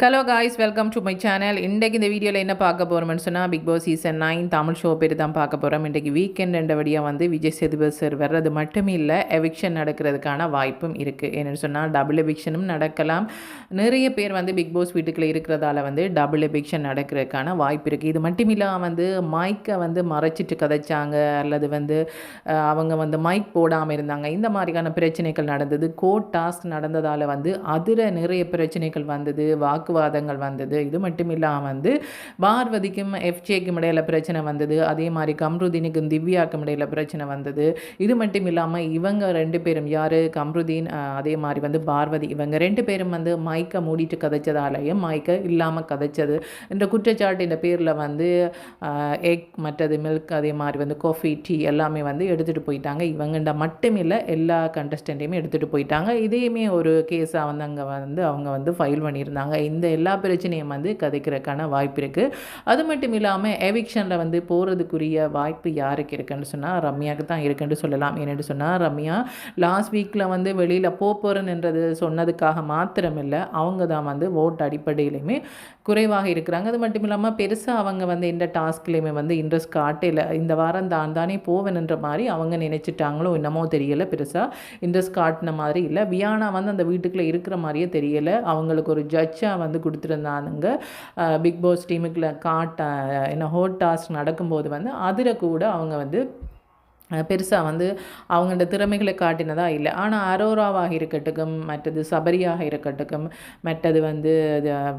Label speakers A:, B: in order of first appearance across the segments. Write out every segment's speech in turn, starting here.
A: Hello guys, welcome to my channel. இன்றைக்கு இந்த வீடியோவில் என்ன பார்க்க போகிறோம்னு சொன்னால், big boss season 9 Tamil show பேர் தான் பார்க்க போகிறோம். இன்றைக்கு வீக்கெண்ட் ரெண்டபடியாக வந்து விஜய் சேதுபதி சார் வர்றது மட்டுமே இல்லை, எவிக்ஷன் நடக்கிறதுக்கான வாய்ப்பும் இருக்குது. என்னென்னு சொன்னால் டபுள் எவிக்ஷனும் நடக்கலாம். நிறைய பேர் வந்து பிக் பாஸ் வீட்டுக்குள்ளே இருக்கிறதால வந்து டபுள் எவிக்ஷன் நடக்கிறதுக்கான வாய்ப்பு இருக்குது. இது மட்டும் இல்லாமல் வந்து மைக்கை வந்து மறைச்சிட்டு கதைச்சாங்க, அல்லது வந்து அவங்க வந்து மைக் போடாமல் இருந்தாங்க. இந்த மாதிரியான பிரச்சனைகள் நடந்தது. கோர்ட் டாஸ்க் நடந்ததால் வந்து அதில் நிறைய பிரச்சனைகள் வந்தது, வாக்குவாதங்கள் வந்தது. இது மட்டும் இல்லாமல் வந்து பார்வதிக்கும் எஃப்ஜேக்கும் இடையில பிரச்சனை வந்தது. அதே மாதிரி கம்ருதீனுக்கும் திவ்யாக்கும் இடையில பிரச்சனை வந்தது. இது மட்டும் இல்லாமல் இவங்க ரெண்டு பேரும், யார் கம்ருதீன் அதே மாதிரி வந்து பார்வதி, இவங்க ரெண்டு பேரும் வந்து மைக்கை மூடிட்டு கதைச்சதாலேயும் மைக்கை இல்லாமல் கதைச்சது என்ற குற்றச்சாட்டின் பேரில் வந்து எக் மற்றது மில்க் அதே மாதிரி வந்து காஃபி டீ எல்லாமே வந்து எடுத்துகிட்டு போயிட்டாங்க. இவங்கண்ட மட்டும் இல்லை, எல்லா கண்டஸ்டண்ட்டையுமே எடுத்துகிட்டு போயிட்டாங்க. இதையுமே ஒரு கேஸாக வந்து அங்கே வந்து அவங்க வந்து ஃபைல் பண்ணியிருந்தாங்க. இந்த எல்லா பிரச்சனையும் வந்து கதைக்கிறதுக்கான வாய்ப்பு இருக்குது. அது மட்டும் இல்லாமல் எவிக்ஷனில் வந்து போகிறதுக்குரிய வாய்ப்பு யாருக்கு இருக்குன்னு சொன்னால் ரம்யாவுக்கு தான் இருக்குன்னு சொல்லலாம். ஏன்னு சொன்னால் ரம்யா லாஸ்ட் வீக்கில் வந்து வெளியில் போகிறேன்ன்றது சொன்னதுக்காக மாத்திரமில்லை, அவங்க தான் வந்து ஓட் அடிப்படையிலையுமே குறைவாக இருக்கிறாங்க. அது மட்டும் இல்லாமல் பெருசாக அவங்க வந்து எந்த டாஸ்க்லேயுமே வந்து இன்ட்ரெஸ்ட் காட்டல. இந்த வாரம் தானே போவேன்ன்ற மாதிரி அவங்க நினச்சிட்டாங்களோ என்னமோ தெரியலை, பெருசாக இன்ட்ரெஸ்ட் காட்டின மாதிரி இல்லை. வியானா வந்து அந்த வீட்டுக்குள்ளே இருக்கிற மாதிரியே தெரியலை. அவங்களுக்கு ஒரு ஜட்ஜாக வந்து கொடுத்துருந்தானுங்க பிக் பாஸ் டீமுக்குள்ள ஹோட் டாஸ்க் நடக்கும்போது வந்து அதில் கூட அவங்க வந்து பெருசாக வந்து அவங்களோட திறமைகளை காட்டினதாக இல்லை. ஆனால் அரோராவாக இருக்கட்டும், மற்றது சபரியாக இருக்கட்டும், மற்றது வந்து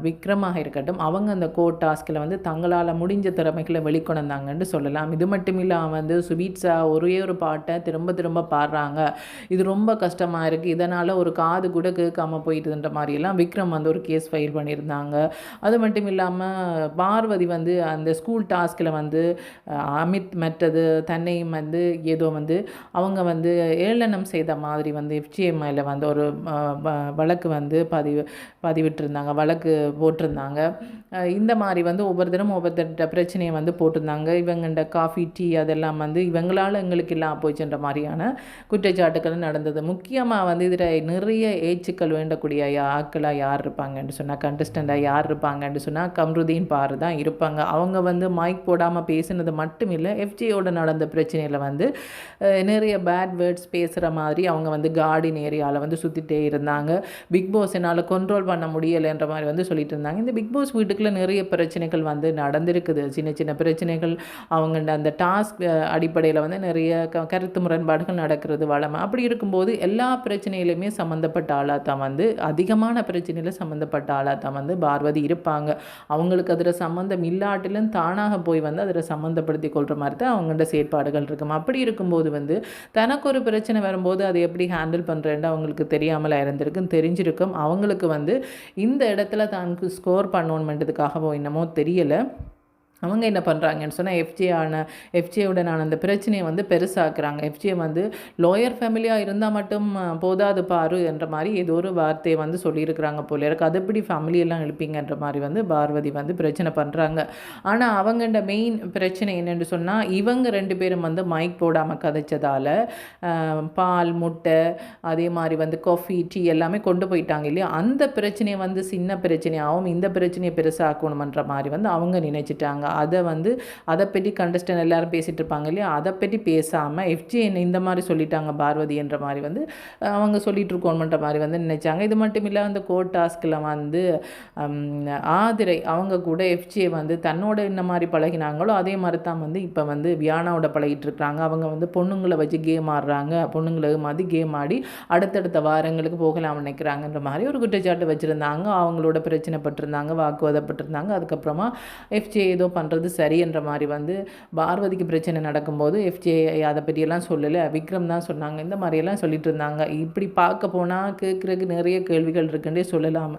A: விக்ரமாக இருக்கட்டும், அவங்க அந்த கோர்ட் டாஸ்கில் வந்து தங்களால் முடிஞ்ச திறமைகளை வெளிக்கொணர்ந்தாங்கன்னு சொல்லலாம். இது மட்டும் இல்லாமல் வந்து சுபீட்ஸா ஒரே ஒரு பாட்டை திரும்ப திரும்ப பாடுறாங்க, இது ரொம்ப கஷ்டமாக இருக்குது, இதனால் ஒரு காது கூட கேட்காமல் போயிட்டுன்ற மாதிரியெல்லாம் விக்ரம் வந்து ஒரு கேஸ் ஃபைல் பண்ணியிருந்தாங்க. அது மட்டும் இல்லாமல் பார்வதி வந்து அந்த ஸ்கூல் டாஸ்கில் வந்து அமித் மற்றது தன்னையும் வந்து ஏதோ வந்து அவங்க வந்து ஏளனம் செய்த மாதிரி வந்து எஃப்ஜிஎம்ஐயில் வந்து ஒரு வழக்கு வந்து பதிவிட்டிருந்தாங்க, வழக்கு போட்டிருந்தாங்க. இந்த மாதிரி வந்து ஒவ்வொருத்தட்ட பிரச்சனையை வந்து போட்டிருந்தாங்க. இவங்கள்ட காஃபி டீ அதெல்லாம் வந்து இவங்களால் எங்களுக்கு இல்லாமல் போச்சுன்ற மாதிரியான குற்றச்சாட்டுகள் நடந்தது. முக்கியமாக வந்து இதில் நிறைய ஏச்சுக்கள் வேண்டக்கூடிய ஆட்களாக யார் இருப்பாங்கன்னு சொன்னால், கண்டஸ்டண்ட்டாக யார் இருப்பாங்கன்னு சொன்னால் கம்ருதீன் பாரு தான் இருப்பாங்க. அவங்க வந்து மைக் போடாமல் பேசுனது மட்டும் இல்லை, எஃப்ஜியோட நடந்த பிரச்சனையில் வந்து நிறைய பேட் வேர்ட்ஸ் பேசுகிற மாதிரி அவங்க வந்து கார்டன் ஏரியாவில் வந்து சுற்றிட்டே இருந்தாங்க. பிக் பாஸ் என்னால் கண்ட்ரோல் பண்ண முடியலைன்ற மாதிரி வந்து சொல்லிட்டு இருந்தாங்க. இந்த பிக் பாஸ் வீட்டுக்குள்ளே நிறைய பிரச்சனைகள் வந்து நடந்திருக்குது. சின்ன சின்ன பிரச்சனைகள் அவங்கள்ட அந்த டாஸ்க் அடிப்படையில் வந்து நிறைய கருத்து முரண்பாடுகள் நடக்கிறது வளமை. அப்படி இருக்கும்போது எல்லா பிரச்சனையிலுமே சம்மந்தப்பட்ட ஆளாக தான் வந்து அதிகமான பிரச்சனையில் சம்மந்தப்பட்ட ஆளாக தான் வந்து பார்வதி இருப்பாங்க. அவங்களுக்கு அதில் சம்மந்தம் இல்லாட்டிலும் தானாக போய் வந்து அதில் சம்மந்தப்படுத்தி கொள்கிற மாதிரி தான் அவங்கள்ட செயற்பாடுகள் இருக்கும். அப்படி இருக்கும்போது வந்து தனக்கு ஒரு பிரச்சனை வரும்போது அதை எப்படி ஹேண்டில் பண்ணுறேன்னு அவங்களுக்கு தெரியாமல் இருந்திருக்கும், தெரிஞ்சிருக்கும். அவங்களுக்கு வந்து இந்த இடத்துல தனக்கு ஸ்கோர் பண்ணணுன்றதுக்காகவோ என்னமோ தெரியலை, அவங்க என்ன பண்ணுறாங்கன்னு சொன்னால் எஃப்ஜேவுடனான அந்த பிரச்சனையை வந்து பெருசாக்குறாங்க. எஃப்ஜே வந்து லோயர் ஃபேமிலியாக இருந்தால் மட்டும் போதாது பாரு என்ற மாதிரி ஏதோ ஒரு வார்த்தையை வந்து சொல்லியிருக்கிறாங்க போல இருக்கு. அது எப்படி ஃபேமிலியெல்லாம் எழுப்பிங்கன்ற மாதிரி வந்து பார்வதி வந்து பிரச்சனை பண்ணுறாங்க. ஆனால் அவங்கள்ட மெயின் பிரச்சனை என்னென்னு சொன்னால், இவங்க ரெண்டு பேரும் வந்து மைக் போடாமல் கதைச்சதால் பால் முட்டை அதே மாதிரி வந்து காஃபி டீ எல்லாமே கொண்டு போயிட்டாங்க இல்லையா. அந்த பிரச்சனையை வந்து சின்ன பிரச்சனையாகவும் இந்த பிரச்சனையை பெருசாக்கணுமன்ற மாதிரி வந்து அவங்க நினைச்சிட்டாங்க. அதை பற்றி கண்டஸ்டன்ட் எல்லாரும் பேசிகிட்டு இருப்பாங்க இல்லையா, அதை பற்றி பேசாமல் எஃப்ஜி என்ன இந்த மாதிரி சொல்லிட்டாங்க பார்வதி என்ற மாதிரி வந்து அவங்க சொல்லிட்டு இருக்கோன்ற மாதிரி வந்து நினைச்சாங்க. இது மட்டும் இல்லை, அந்த கோர்ட் டாஸ்கில் வந்து ஆதிரை அவங்க கூட எஃப்ஜியை வந்து தன்னோட என்ன மாதிரி பழகினாங்களோ அதே மாதிரி தான் வந்து இப்போ வந்து வியானாவோட பழகிட்டு இருக்கிறாங்க. அவங்க வந்து பொண்ணுங்களை வச்சு கேம் ஆடுறாங்க, பொண்ணுங்களை மாதிரி கேம் ஆடி அடுத்தடுத்த வாரங்களுக்கு போகலாம் நினைக்கிறாங்கன்ற மாதிரி ஒரு குற்றச்சாட்டு வச்சுருந்தாங்க. அவங்களோட பிரச்சனை பட்டிருந்தாங்க, வாக்குவாதப்பட்டிருந்தாங்க. அதுக்கப்புறமா எஃப்ஜே ஏதோ பண்ணுறது சரி என்ற மாதிரி வந்து பார்வதிக்கு பிரச்சனை நடக்கும்போது எஃப்ஜே அதை பற்றியெல்லாம் சொல்லலை, விக்ரம் தான் சொன்னாங்க. இந்த மாதிரியெல்லாம் சொல்லிட்டு இருந்தாங்க. இப்படி பார்க்க போனால் கேட்குறதுக்கு நிறைய கேள்விகள் இருக்குன்னே சொல்லலாம்.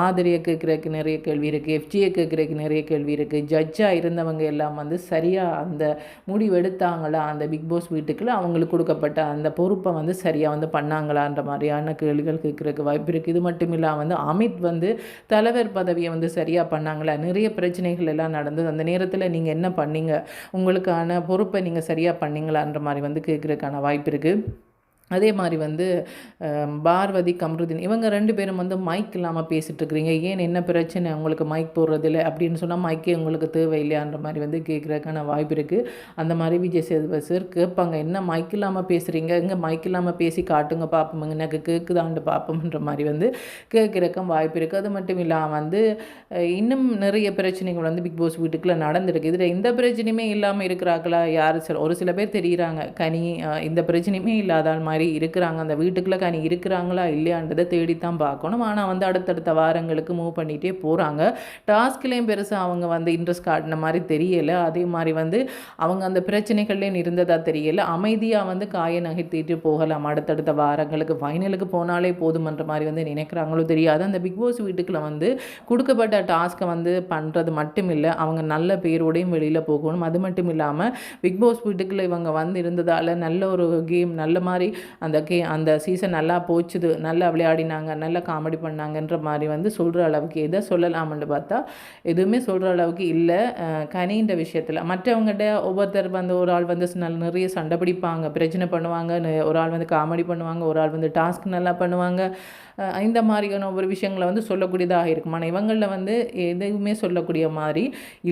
A: ஆதரியை கேட்குறதுக்கு நிறைய கேள்வி இருக்குது, எஃப்ஜியை கேட்குறதுக்கு நிறைய கேள்வி இருக்குது. ஜட்ஜாக இருந்தவங்க எல்லாம் வந்து சரியாக அந்த முடிவு எடுத்தாங்களா, அந்த பிக் பாஸ் வீட்டுக்குள்ள அவங்களுக்கு கொடுக்கப்பட்ட அந்த பொறுப்பை வந்து சரியாக வந்து பண்ணாங்களான்ற மாதிரியான கேள்விகள் கேட்குறதுக்கு வாய்ப்பு இருக்குது. இது மட்டும் இல்லாமல் வந்து அமித் வந்து தலைவர் பதவியை வந்து சரியாக பண்ணாங்களா, நிறைய பிரச்சனைகள் எல்லாம் நடந்தது. அந்த நேரத்தில் நீங்கள் என்ன பண்ணீங்க, உங்களுக்கான பொறுப்பை நீங்கள் சரியாக பண்ணீங்களான்ற மாதிரி வந்து கேட்குறதுக்கான வாய்ப்பு இருக்குது. அதே மாதிரி வந்து பார்வதி, கம்ருதீன் இவங்க 2 பேரும் வந்து மைக் இல்லாமல் பேசிகிட்ருக்குறீங்க, ஏன் என்ன பிரச்சனை உங்களுக்கு மைக் போடுறதில்ல அப்படின்னு சொன்னால் மைக்கே உங்களுக்கு தேவையில்லையான்ற மாதிரி வந்து கேட்குறதுக்கான வாய்ப்பு இருக்குது. அந்த மாதிரி விஜய் சேதுபதி சார் கேட்பாங்க, என்ன மைக் இல்லாமல் பேசுகிறீங்க, எங்கே மைக் இல்லாமல் பேசி காட்டுங்க பார்ப்போம், எனக்கு கேட்குதாண்டு பார்ப்போம்ன்ற மாதிரி வந்து கேட்குறக்கும் வாய்ப்பு இருக்குது. அது மட்டும் இல்லாமல் வந்து இன்னும் நிறைய பிரச்சனைகள் வந்து பிக் பாஸ் வீட்டுக்குள்ளே நடந்திருக்கு. இதில் இந்த பிரச்சனையுமே இல்லாமல் இருக்கிறாங்களா யார் ஒரு சில பேர் தெரியுறாங்க, கனி இந்த பிரச்சனையுமே இல்லாத மாதிரி இருக்கிறாங்க. அந்த வீட்டுக்குள்ளே கனி இருக்கிறாங்களா இல்லையான்றதை தேடித்தான் பார்க்கணும். ஆனால் வந்து அடுத்தடுத்த வாரங்களுக்கு மூவ் பண்ணிகிட்டே போகிறாங்க. டாஸ்க்லேயும் பெருசாக அவங்க வந்து இன்ட்ரெஸ்ட் காட்டின மாதிரி தெரியலை. அதே மாதிரி வந்து அவங்க அந்த பிரச்சனைகள்லேயும் இருந்ததாக தெரியலை. அமைதியாக வந்து காயை நகர்த்திட்டு போகலாம். அடுத்தடுத்த வாரங்களுக்கு ஃபைனலுக்கு போனாலே போதுமன்ற மாதிரி வந்து நினைக்கிறாங்களோ தெரியாது. அந்த பிக் பாஸ் வீட்டுக்குள்ளே வந்து கொடுக்கப்பட்ட டாஸ்க்கை வந்து பண்ணுறது மட்டும் இல்லை, அவங்க நல்ல பேரோடையும் வெளியில் போகணும். அது மட்டும் இல்லாமல் பிக் பாஸ் வீட்டுக்குள்ளே இவங்க வந்து இருந்ததால் நல்ல ஒரு கேம் நல்ல மாதிரி அந்த சீசன் நல்லா போச்சுது, நல்லா விளையாடினாங்க, நல்லா காமெடி பண்ணாங்கன்ற மாதிரி வந்து சொல்கிற அளவுக்கு எதை சொல்லலாம்னு பார்த்தா எதுவுமே சொல்கிற அளவுக்கு இல்லை. கனின்ற விஷயத்தில் மற்றவங்ககிட்ட ஒவ்வொருத்தர் வந்து ஒரு ஆள் வந்து நிறைய சண்டை பிடிப்பாங்க, பிரச்சனை பண்ணுவாங்க, ஒரு ஆள் வந்து காமெடி பண்ணுவாங்க, ஒரு ஆள் வந்து டாஸ்க் நல்லா பண்ணுவாங்க. இந்த மாதிரியான ஒவ்வொரு விஷயங்களை வந்து சொல்லக்கூடியதாக இருக்கும். ஆனால் இவங்களில் வந்து எதுவுமே சொல்லக்கூடிய மாதிரி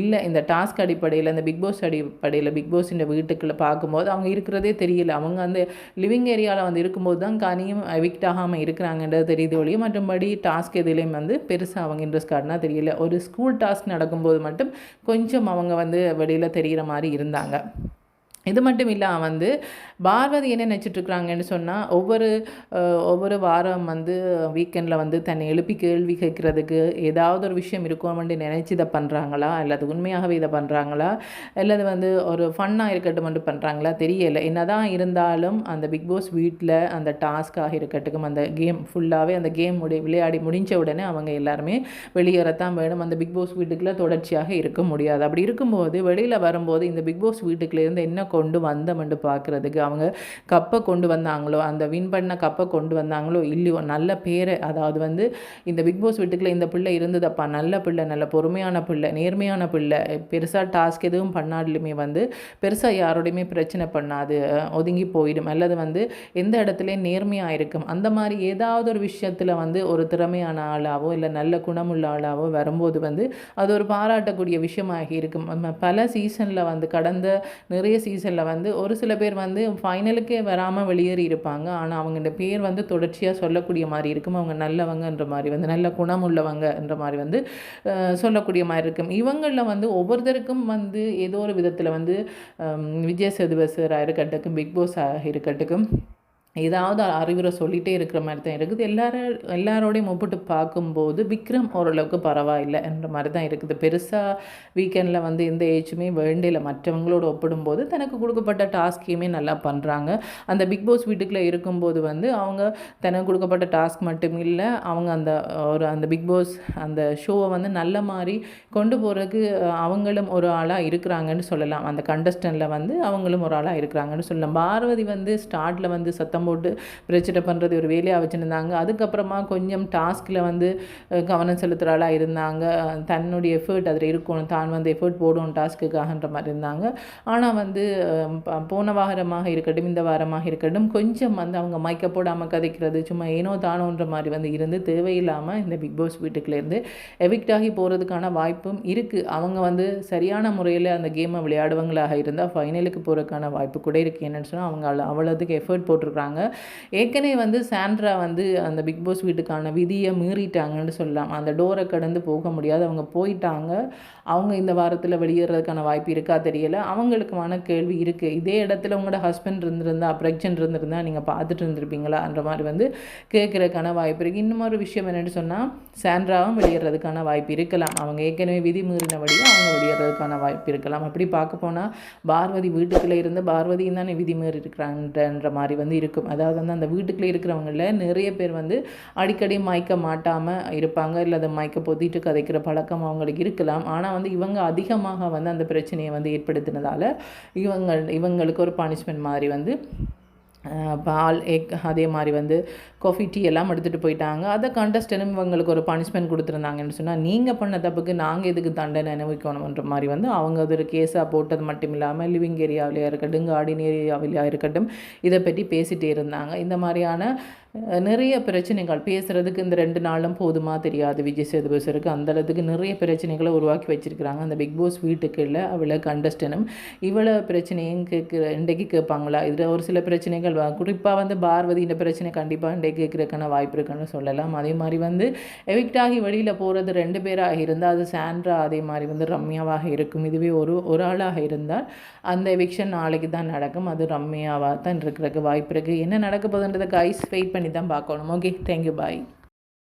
A: இல்லை. இந்த டாஸ்க் அடிப்படையில் இந்த பிக் பாஸ் அடிப்படையில் பிக் பாஸ் இந்த வீட்டுக்குள்ளே பார்க்கும்போது அவங்க இருக்கிறதே தெரியல. அவங்க அந்த லிவிங் ஏரியாவில் வந்து இருக்கும்போது தான் கனியும் எவிக்ட் ஆகாமல் இருக்கிறாங்கன்றது தெரியுது ஒழிய மற்றபடி டாஸ்க் எதுலேயும் வந்து பெருசாக அவங்க இன்ட்ரெஸ்ட் காட்டினா தெரியல. ஒரு ஸ்கூல் டாஸ்க் நடக்கும்போது மட்டும் கொஞ்சம் அவங்க வந்து வெளியில் தெரிகிற மாதிரி இருந்தாங்க. இது மட்டும் இல்லாமல் வந்து பார்வதி என்ன நினச்சிட்ருக்குறாங்கன்னு சொன்னால் ஒவ்வொரு வாரம் வந்து வீக்கெண்டில் வந்து தன்னை எழுப்பி கேள்வி கேட்குறதுக்கு ஏதாவது ஒரு விஷயம் இருக்கும்னு நினச்சி இதை பண்ணுறாங்களா, அல்லது உண்மையாகவே இதை பண்ணுறாங்களா, அல்லது வந்து ஒரு ஃபன்னாக இருக்கட்டும் மட்டும் பண்ணுறாங்களா தெரியலை. என்ன தான் இருந்தாலும் அந்த பிக் பாஸ் வீட்டில் அந்த டாஸ்க்காக இருக்கட்டும், அந்த கேம் ஃபுல்லாகவே அந்த கேம் விளையாடி முடிஞ்ச உடனே அவங்க எல்லாருமே வெளியேறத்தான் வேணும். அந்த பிக் பாஸ் வீட்டுக்குள்ளே தொடர்ச்சியாக இருக்க முடியாது. அப்படி இருக்கும்போது வெளியில் வரும்போது இந்த பிக் பாஸ் வீட்டுக்குள்ளேருந்து என்ன கொண்டு வந்தோம்னு பார்க்குறதுக்கு அவங்க கப்பை கொண்டு வந்தாங்களோ, அந்த வின் பண்ண கப்பை கொண்டு வந்தாங்களோ இல்லையோ, நல்ல பேரை அதாவது வந்து இந்த பிக் பாஸ் வீட்டுக்குள்ளே இந்த பிள்ளை இருந்ததப்பா, நல்ல பிள்ளை, நல்ல பொறுமையான பிள்ளை, நேர்மையான பிள்ளை, பெருசாக டாஸ்க் எதுவும் பண்ணாலுமே வந்து பெருசாக யாரோடையுமே பிரச்சனை பண்ணாது, ஒதுங்கி போயிடும், அல்லது வந்து எந்த இடத்துலையும் நேர்மையாக இருக்கும், அந்த மாதிரி ஏதாவது ஒரு விஷயத்தில் வந்து ஒரு திறமையான ஆளாவோ இல்லை நல்ல குணமுள்ள ஆளாவோ வரும்போது வந்து அது ஒரு பாராட்டக்கூடிய விஷயமாக இருக்கும். பல சீசனில் வந்து கடந்த நிறைய சீசனில் வந்து ஒரு சில பேர் வந்து ஃபைனலுக்கே வராமல் வெளியேறி இருப்பாங்க. ஆனால் அவங்களோட பேர் வந்து தொடர்ச்சியாக சொல்லக்கூடிய மாதிரி இருக்கும். அவங்க நல்லவங்கன்ற மாதிரி வந்து நல்ல குணம் உள்ளவங்கன்ற மாதிரி வந்து சொல்லக்கூடிய மாதிரி இருக்கும். இவங்களில் வந்து ஒவ்வொருத்தருக்கும் வந்து ஏதோ ஒரு விதத்தில் வந்து விஜய் சேதுபதி சார் இருக்கட்டும், பிக் பாஸ் இருக்கட்டும், ஏதாவது அறிவுரை சொல்லிகிட்டே இருக்கிற மாதிரி தான் இருக்குது. எல்லாரோடையும் ஒப்பிட்டு பார்க்கும்போது விக்ரம் ஓரளவுக்கு பரவாயில்லை என்ற மாதிரி தான் இருக்குது. பெருசாக வீக்கெண்டில் வந்து எந்த ஏஜுமே வேண்டியில் மற்றவங்களோடு ஒப்பிடும்போது தனக்கு கொடுக்கப்பட்ட டாஸ்கையுமே நல்லா பண்ணுறாங்க. அந்த பிக் பாஸ் வீட்டுக்குள்ளே இருக்கும்போது வந்து அவங்க தனக்கு கொடுக்கப்பட்ட டாஸ்க் மட்டும் இல்லை, அவங்க அந்த பிக் பாஸ் அந்த ஷோவை வந்து நல்ல மாதிரி கொண்டு போகிறதுக்கு அவங்களும் ஒரு ஆளாக இருக்கிறாங்கன்னு சொல்லலாம். அந்த கண்டஸ்டண்டில் வந்து அவங்களும் ஒரு ஆளாக இருக்கிறாங்கன்னு சொல்லலாம். பார்வதி வந்து ஸ்டார்ட்டில் வந்து சத்தம் போட்டு பிரச்சனை பண்ணுறது ஒரு வேலையாக வச்சுருந்தாங்க. அதுக்கப்புறமா கொஞ்சம் டாஸ்கில் வந்து கவனம் செலுத்துகிறாளாக இருந்தாங்க. தன்னுடைய எஃபர்ட் அதில் இருக்கணும், தான் வந்து எஃபர்ட் போடணும் டாஸ்க்குக்காகன்ற மாதிரி இருந்தாங்க. ஆனால் வந்து போன வாரமாக இருக்கட்டும், இந்த வாரமாக இருக்கட்டும், கொஞ்சம் வந்து அவங்க மைக்க போடாமல் கதைக்கிறது, சும்மா ஏனோ தானோன்ற மாதிரி வந்து இருந்து தேவையில்லாமல் இந்த பிக் பாஸ் வீட்டுக்குள்ளேருந்து எவிக்ட் ஆகி போகிறதுக்கான வாய்ப்பும் இருக்குது. அவங்க வந்து சரியான முறையில் அந்த கேமை விளையாடுவங்களாக இருந்தால் ஃபைனலுக்கு போகிறதுக்கான வாய்ப்பு கூட இருக்குது. என்னென்னு சொன்னால் அவங்க அவ்வளோதுக்கு எஃபர்ட் போட்டிருக்காங்க. ஏற்கனவே வந்து சாண்ட்ரா வந்து அந்த பிக் பாஸ் வீட்டுக்கான விதியை மீறிட்டாங்கன்னு சொல்லலாம். அந்த டோரை கடந்து போக முடியாது, அவங்க போயிட்டாங்க. அவங்க இந்த வாரத்தில் வெளியேறதுக்கான வாய்ப்பு இருக்கா தெரியல. அவங்களுக்குமான கேள்வி இருக்குது, இதே இடத்துல உங்களோட ஹஸ்பண்ட் இருந்திருந்தா, ப்ரெக்னென்ட் இருந்திருந்தா நீங்கள் பார்த்துட்டு இருந்திருப்பீங்களான்ற மாதிரி வந்து கேட்குறதுக்கான வாய்ப்பு இருக்குது. இன்னொரு விஷயம் என்னென்னு சொன்னால் சாண்ட்ராவும் வெளியேறதுக்கான வாய்ப்பு இருக்கலாம். அவங்க ஏற்கனவே விதி மீறினபடியும் அவங்க வெளியேறதுக்கான வாய்ப்பு இருக்கலாம். அப்படி பார்க்க போனால் பார்வதி வீட்டுக்குள்ளே இருந்து பார்வதியும் தானே விதி மீறி இருக்கிறாங்கன்ற மாதிரி வந்து இருக்கும். அதாவது வந்து அந்த வீட்டுக்குள்ளே இருக்கிறவங்களில் நிறைய பேர் வந்து அடிக்கடி மயக்க மாட்டாமல் இருப்பாங்க, இல்லை அதை மயக்க பொத்திட்டு கதைக்கிற பழக்கம் அவங்களுக்கு இருக்கலாம். ஆனால் வந்து இவங்க அதிகமாக வந்து அந்த பிரச்சனையை வந்து ஏற்படுத்தினதால் இவங்களுக்கு ஒரு பனிஷ்மெண்ட் மாதிரி வந்து பால் எக் அதே மாதிரி வந்து காஃபி டீ எல்லாம் எடுத்துகிட்டு போயிட்டாங்க. அதை கண்டஸ்டனும் இவங்களுக்கு ஒரு பனிஷ்மெண்ட் கொடுத்துருந்தாங்கன்னு சொன்னால், நீங்கள் பண்ண தப்புக்கு நாங்கள் எதுக்கு தண்டனை அனுபவிக்கணுன்ற மாதிரி வந்து அவங்க அது ஒரு கேஸாக போட்டது மட்டும் இல்லாமல் லிவிங் ஏரியாவிலையாக இருக்கட்டும், கார்டன் ஏரியாவிலையாக இருக்கட்டும், இதை பற்றி பேசிகிட்டே இருந்தாங்க. இந்த மாதிரியான நிறைய பிரச்சனைகள் பேசுகிறதுக்கு இந்த 2 நாளும் போதுமா தெரியாது. விஜய் சேதுபதி சாருக்கு அந்தளவுக்கு நிறைய பிரச்சனைகளை உருவாக்கி வச்சுருக்கிறாங்க. அந்த பிக் பாஸ் வீட்டுக்கு இல்லை அவளை கண்டஸ்டனும் இவ்வளோ பிரச்சனையும் இன்றைக்கு கேட்பாங்களா? இதில் ஒரு சில பிரச்சனைகள் குறிப்பாக வந்து பார்வதி இந்த பிரச்சனை கண்டிப்பாக இன்றைக்கு கேட்குறதுக்கான வாய்ப்பு இருக்குன்னு சொல்லலாம். அதே மாதிரி வந்து எவிக்ட் ஆகி வெளியில் போகிறது 2 பேராக இருந்தால் அது சாண்ட்ரா அதே மாதிரி வந்து ரம்யாவாக இருக்கும். இதுவே ஒரு ஆளாக இருந்தால் அந்த எவிக்ஷன் நாளைக்கு தான் நடக்கும். அது ரம்யாவாக தான் இருக்கிறதுக்கு வாய்ப்பு இருக்குது. என்ன நடக்க போகுதுன்றதை கைஸ் வெயிட் பண்ணி தான் பார்க்கணும். ஓகே, தேங்க்யூ, பாய்.